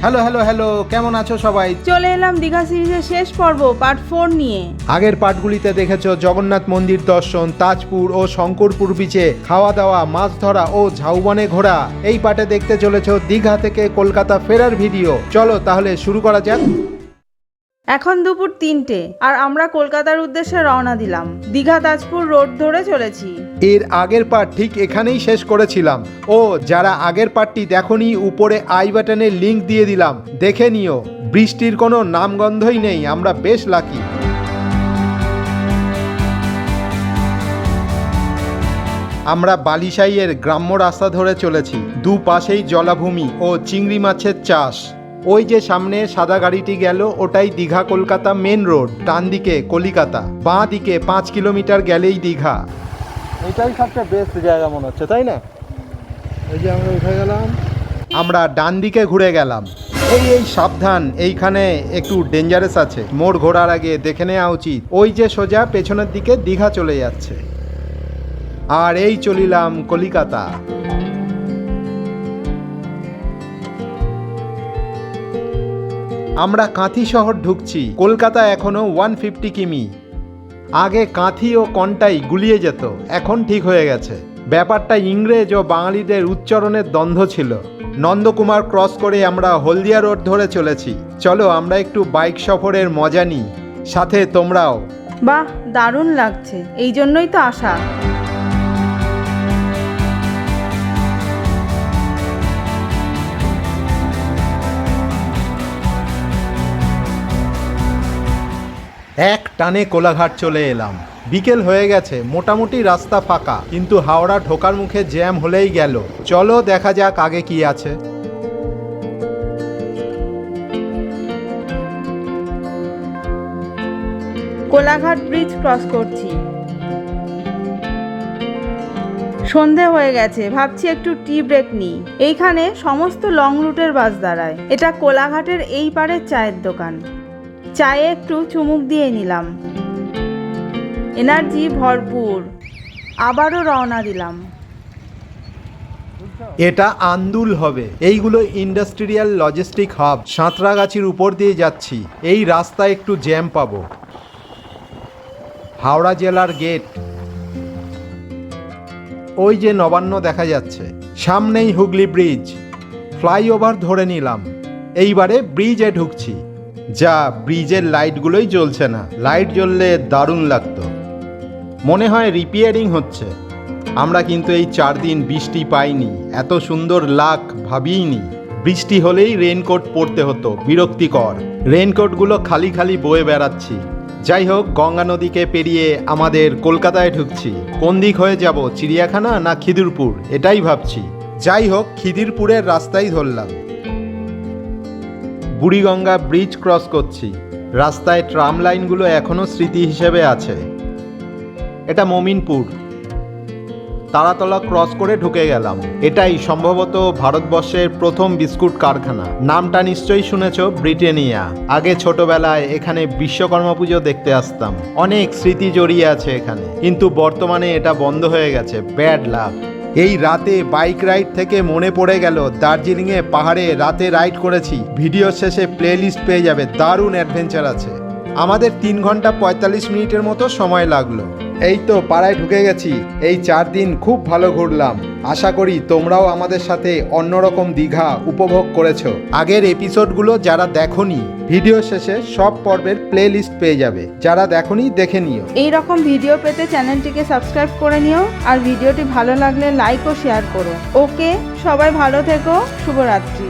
Hello hello hello, কেমন আছো সবাই? চলে এলাম দীঘা সিরিজের শেষ পর্ব পার্ট 4 নিয়ে। আগের পার্টগুলিতে দেখেছো জগন্নাথ মন্দির দর্শন, তাজপুর ও শঙ্করপুর বিচে খাওয়া দাওয়া, মাছ ধরা ও ঝাউবনে ঘোরা। এই পার্টে দেখতে চলেছো দীঘা থেকে কলকাতা ফেরার ভিডিও। চলো তাহলে শুরু করা যাক। এখন দুপুর 3টে আর আমরা কলকাতার উদ্দেশ্যে রওনা দিলাম। দীঘা তাজপুর রোড ধরে চলেছি। এর আগের পার্ট ঠিক এখানেই শেষ করেছিলাম। ও যারা আগের পার্টটি দেখোনি, উপরে আই বাটনে লিংক দিয়ে দিলাম, দেখে নিও। বৃষ্টির কোনো নামগন্ধই নেই, আমরা বেশ লাকি। আমরা বালিশাইয়ের গ্রাম্য রাস্তা ধরে চলেছি। দুপাশেই জলাভূমি ও চিংড়ি মাছের চাষ। ওই যে সামনে সাদা গাড়িটি গেল, ওটাই দীঘা কলকাতা মেন রোড। ডান দিকে কলিকাতা, বাঁ দিকে 5 কিলোমিটার গেলেই দীঘা। এটাই সবচেয়ে বেস্ট জায়গা মনে হচ্ছে, তাই না? এই যে আমরা উঠে গেলাম, আমরা ডান দিকে ঘুরে গেলাম। এই সাবধান, এইখানে একটু ডেঞ্জারাস আছে। মোড় ঘোরার আগে দেখে নেওয়া উচিত। ওই যে সোজা পেছনের দিকে দীঘা চলে যাচ্ছে। আর এই চলিলাম কলিকাতা। আমরা কাঁথি শহর ঢুকছি। কলকাতা এখনো 150 কিমি। আগে কাঁথি ও কন্টাই গুলিয়ে যেত, এখন ঠিক হয়ে গেছে। ব্যাপারটা ইংরেজ ও বাঙালিদের উচ্চারণের দ্বন্দ্ব ছিল। নন্দকুমার ক্রস করে আমরা হলদিয়া রোড ধরে চলেছি। চলো আমরা একটু বাইক সফরের মজা নিই, সাথে তোমরাও। বাহ, দারুণ লাগছে, এই জন্যই তো আসা। এক টানে কোলাঘাট চলে এলাম। বিকেল হয়ে গেছে, মোটামুটি রাস্তা ফাঁকা, কিন্তু হাওড়া ঢোকার মুখে জ্যাম হলেই গেল। চলো দেখা যাক আগে কি আছে। কোলাঘাট ব্রিজ ক্রস করছি। সন্ধে হয়ে গেছে, ভাবছি একটু টি ব্রেক নিই। এইখানে সমস্ত লং রুটের বাস দাঁড়ায়। এটা কোলাঘাটের এই পারের চায়ের দোকান। চায়ে একটু চুমুক দিয়ে নিলাম। এনার্জি ভরপুর। আবারও রওনা দিলাম। এটা আন্দুল হবে। এইগুলো ইন্ডাস্ট্রিয়াল লজিস্টিক হাব। সাঁতরাগাছির উপর দিয়ে যাচ্ছি। এই রাস্তায় একটু জ্যাম পাবো। হাওড়া জেলার গেট। ওই যে নবান্ন দেখা যাচ্ছে, সামনেই হুগলি ব্রিজ। ফ্লাইওভার ধরে নিলাম। এইবারে ব্রিজে ঢুকছি। যা, ব্রিজের লাইটগুলোই জ্বলছে না। লাইট জ্বললে দারুণ লাগতো। মনে হয় রিপেয়ারিং হচ্ছে। আমরা কিন্তু এই 4 দিন বৃষ্টি পাইনি। এত সুন্দর লাক ভাবিইনি। বৃষ্টি হলেই রেনকোট পরতে হতো, বিরক্তিকর। রেনকোটগুলো খালি খালি বয়ে বেড়াচ্ছি। যাই হোক, গঙ্গা নদীকে পেরিয়ে আমাদের কলকাতায় ঢুকছি। কোন দিক হয়ে যাব, চিড়িয়াখানা না খিদিরপুর, এটাই ভাবছি। যাই হোক, খিদিরপুরের রাস্তাই ধরলাম। বুড়িগঙ্গা ব্রিজ ক্রস করছি। রাস্তায় ট্রাম লাইনগুলো এখনো স্মৃতি হিসেবে আছে। এটা মমিনপুর। তারাতলা ক্রস করে ঢুকে গেলাম। এটাই সম্ভবত ভারতবর্ষের প্রথম বিস্কুট কারখানা। নামটা নিশ্চয়ই শুনেছ, ব্রিটানিয়া। আগে ছোটবেলায় এখানে বিশ্বকর্মা পুজো দেখতে আসতাম। অনেক স্মৃতি জড়িয়ে আছে এখানে, কিন্তু বর্তমানে এটা বন্ধ হয়ে গেছে। Bad luck. এই রাতে বাইক রাইড থেকে মনে পড়ে গেল, দার্জিলিংয়ে পাহাড়ে রাতে রাইড করেছি। ভিডিও শেষে প্লে লিস্ট পেয়ে যাবে, দারুণ অ্যাডভেঞ্চার আছে। আমাদের 3 ঘন্টা 45 মিনিটের মতো সময় লাগলো। এই তো পাড়ায় ঢুকে গেছি। এই 4 দিন খুব ভালো ঘুরলাম। আশা করি তোমরাও আমাদের সাথে অন্যরকম দীঘা উপভোগ করেছো। আগের এপিসোডগুলো যারা দেখোনি, ভিডিও শেষে সব পর্বের প্লে লিস্ট পেয়ে যাবে। যারা দেখোনি দেখে নিও। এই রকম ভিডিও পেতে চ্যানেলটিকে সাবস্ক্রাইব করে নিও। আর ভিডিওটি ভালো লাগলে লাইক ও শেয়ার করো। ওকে, সবাই ভালো থেকো। শুভরাত্রি।